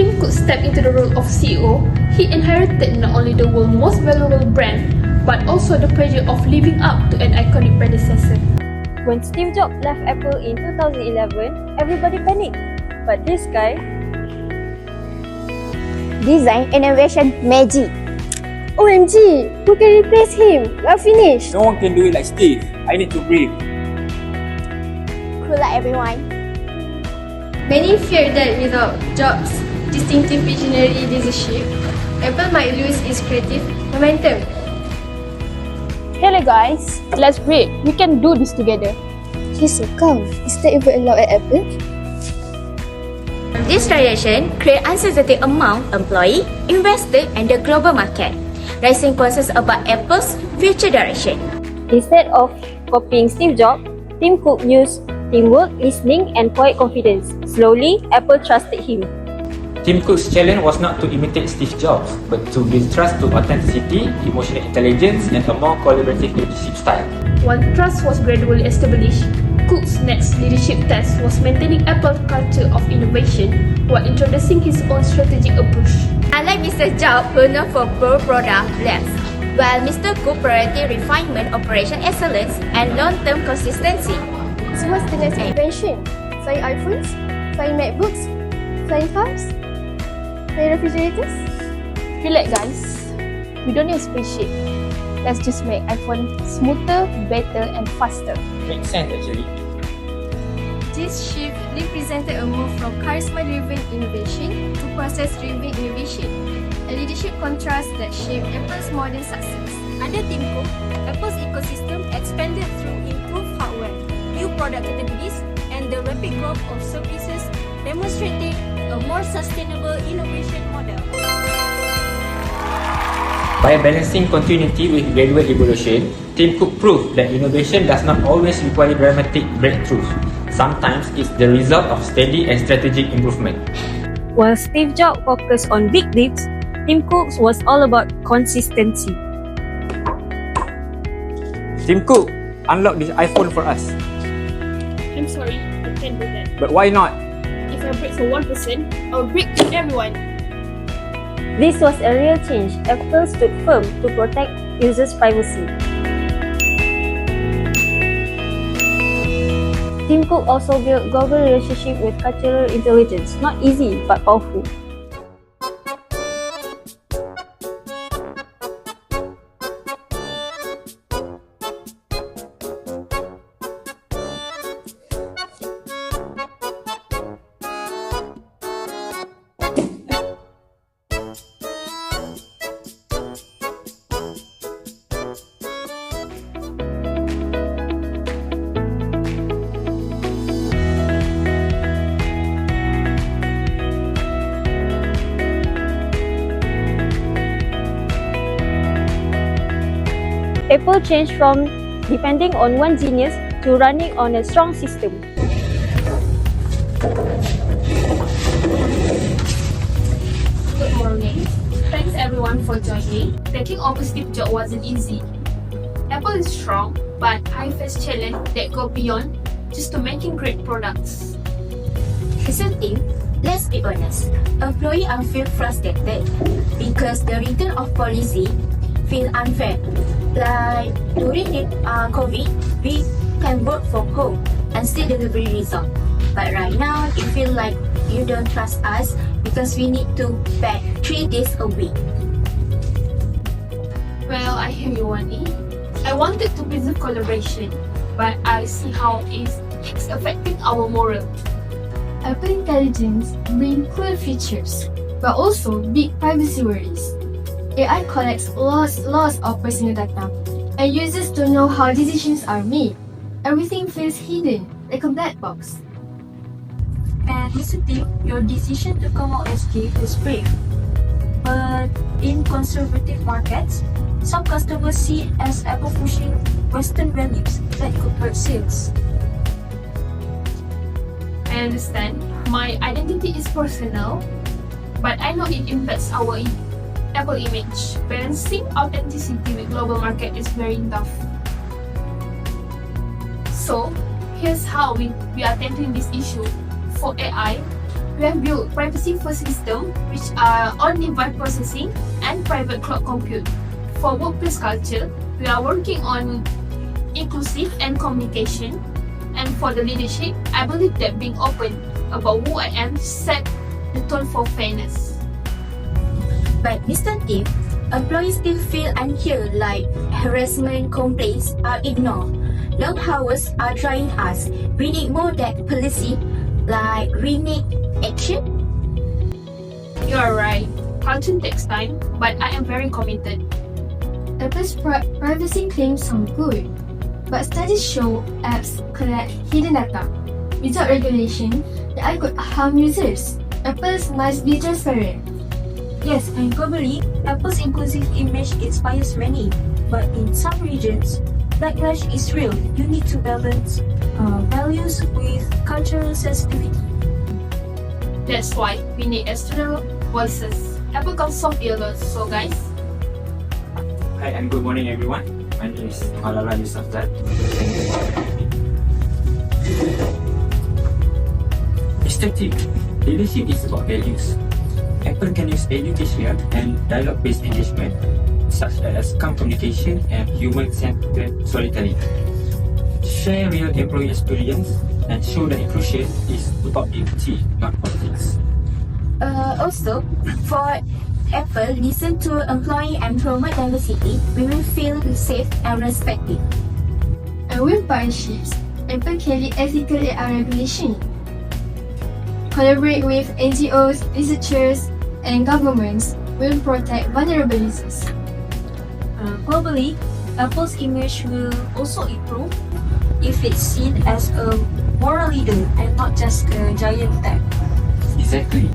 Tim Cook stepped into the role of CEO, he inherited not only the world's most valuable brand, but also the pressure of living up to an iconic predecessor. When Steve Jobs left Apple in 2011, everybody panicked. But this guy... Design innovation magic. OMG! Who can replace him? We're finished! No one can do it like Steve. I need to breathe. Cool like everyone. Many fear that without Jobs' distinctive visionary leadership, Apple might lose its creative momentum. Hello guys, let's breathe. We can do this together. He's so calm. Is that even allowed at Apple? This transaction creates uncertainty among employee, investor, and the global market, raising concerns about Apple's future direction. Instead of copying Steve Jobs, Tim Cook used teamwork, listening, and quiet confidence. Slowly, Apple trusted him. Tim Cook's challenge was not to imitate Steve Jobs, but to build trust to authenticity, emotional intelligence, and a more collaborative leadership style. Once trust was gradually established, Cook's next leadership task was maintaining Apple's culture of innovation while introducing his own strategic approach. Unlike Mr. Jobs, who known for bold product blends, while Mr. Cook prioritized refinement, operation excellence, and long-term consistency. So what's the next invention? Flying iPhones? Flying MacBooks? Flying cars? Flying refrigerators? Relax guys. We don't need a spaceship. Let's just make iPhone smoother, better and faster. Makes sense actually. This shift represented a move from charisma-driven innovation to process-driven innovation, a leadership contrast that shaped Apple's modern success. Under Tim Cook, Apple's ecosystem expanded through improved hardware, new product categories, and the rapid growth of services, demonstrating a more sustainable innovation model. By balancing continuity with gradual evolution, Tim Cook proved that innovation does not always require dramatic breakthroughs. Sometimes it's the result of steady and strategic improvement. While Steve Jobs focused on big leaps, Tim Cook was all about consistency. Tim Cook, unlock this iPhone for us. I'm sorry, I can't do that. But why not? If I break for one person, I'll break for everyone. This was a real change. Apple stood firm to protect users' privacy. Tim Cook also built global relationship with cultural intelligence. Not easy, but powerful. Apple changed from depending on one genius to running on a strong system. Good morning. Thanks everyone for joining. Taking over Steve Jobs wasn't easy. Apple is strong, but I face challenges that go beyond just to making great products. As a team, let's be honest, employees are feel frustrated because the return of policy feel unfair. Like during the COVID, we can work from home and still deliver result. But right now, it feels like you don't trust us because we need to back 3 days a week. Well, I hear you, Wani. I wanted to preserve collaboration, but I see how it's affecting our morale. Apple Intelligence brings cool features, but also big privacy worries. AI collects lots of personal data, and users don't know how decisions are made. Everything feels hidden, like a black box. And Mr. Tim, your decision to come out as gay is brave. But in conservative markets, some customers see it as Apple pushing Western values that could hurt sales. I understand. My identity is personal, but I know it impacts our Apple image. Balancing authenticity with global market is very tough. So, here's how we are tackling this issue. For AI, we have built privacy-first systems, which are on-device processing and private cloud compute. For workplace culture, we are working on inclusive and communication. And for the leadership, I believe that being open about who I am set the tone for fairness. But Mr. Tim, employees still feel unheard, like harassment complaints are ignored. Long hours are trying us. We need more than policy, like we need action. You are right. Culture takes time, but I am very committed. Apple's privacy claims sound good, but studies show apps collect hidden data. Without regulation, AI could harm users. Apple must be transparent. Yes, and globally, Apple's inclusive image inspires many. But in some regions, backlash is real. You need to balance values with cultural sensitivity. That's why we need external voices. Apple can solve a lot, so guys. Hi and good morning everyone. My name is Malala Yusufzad. Mr. Tim, leadership is about values. Apple can use education and dialogue-based engagement, such as calm communication and human-centered storytelling. Share real employee experience and show that inclusion is about empathy, not politics. Also, for Apple, listen to employee and promote diversity, we will feel safe and respected. And with partnerships, Apple carry ethical AI regulation. Collaborate with NGOs, researchers, and governments will protect vulnerable users. Globally, Apple's image will also improve if it's seen as a moral leader and not just a giant tech. Exactly.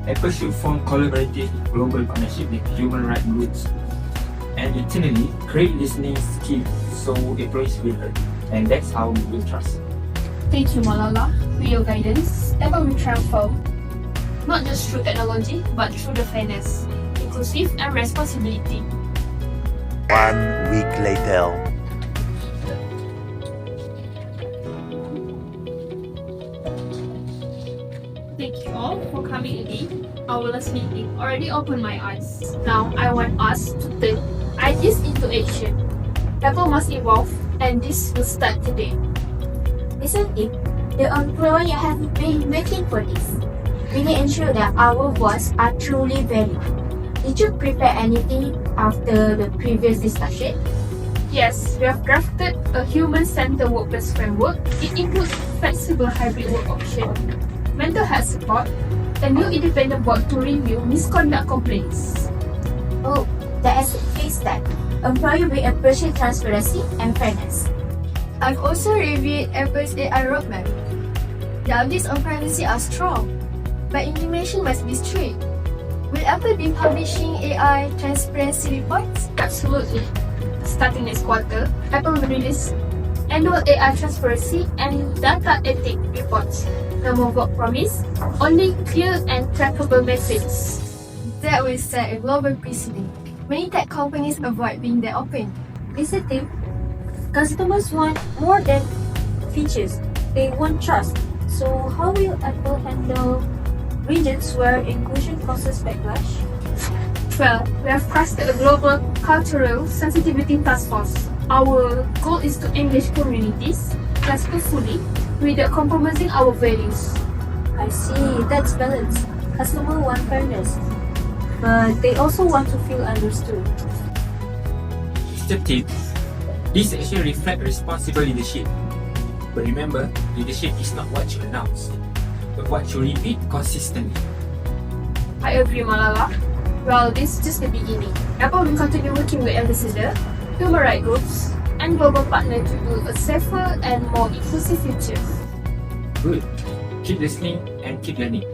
Apple should form collaborative global partnership with human rights groups and internally create listening skills so employees will learn. And that's how we will trust. Thank you, Malala, for your guidance. Apple will transform, not just through technology, but through the fairness, inclusive and responsibility. 1 week later. Thank you all for coming again. Our last meeting already opened my eyes. Now I want us to turn ideas into action. Apple must evolve, and this will start today. Listen, Tim, the employee have been waiting for this. We will ensure that our voices are truly valued. Did you prepare anything after the previous discussion? Yes, we have drafted a human-centered workplace framework. It includes flexible hybrid work option, mental health support, a new independent board to review misconduct complaints. Oh, that is a key step. Employee will appreciate transparency and fairness. I've also reviewed Apple's AI roadmap. The updates on privacy are strong, but implementation must be strict. Will Apple be publishing AI transparency reports? Absolutely. Starting next quarter, Apple will release annual AI transparency and data ethic reports. No more work promise, only clear and trackable methods. That will set a global precedent. Many tech companies avoid being that open. Listen, Tim, customers want more than features. They want trust. So how will Apple handle regions where inclusion causes backlash? Well, we have crafted a global cultural sensitivity task force. Our goal is to engage communities respectfully without compromising our values. I see, that's balance. Customers want fairness, but they also want to feel understood. Mr. Tim, this actually reflects responsible leadership. But remember, leadership is not what you announce, but what you repeat consistently. I agree, Malala. Well, this is just the beginning. Apple will continue working with ambassadors, human rights groups, and global partners to build a safer and more inclusive future. Good. Keep listening and keep learning.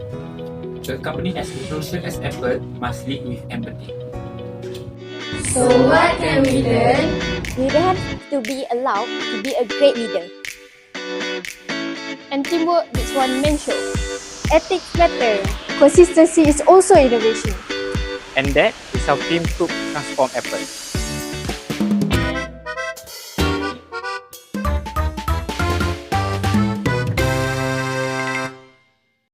A company as inclusive as Apple must lead with empathy. So what can we learn? You don't have to be allowed to be a great leader. And teamwork makes one man show. Ethics matter. Consistency is also innovation. And that is how Tim Cook transformed Apple.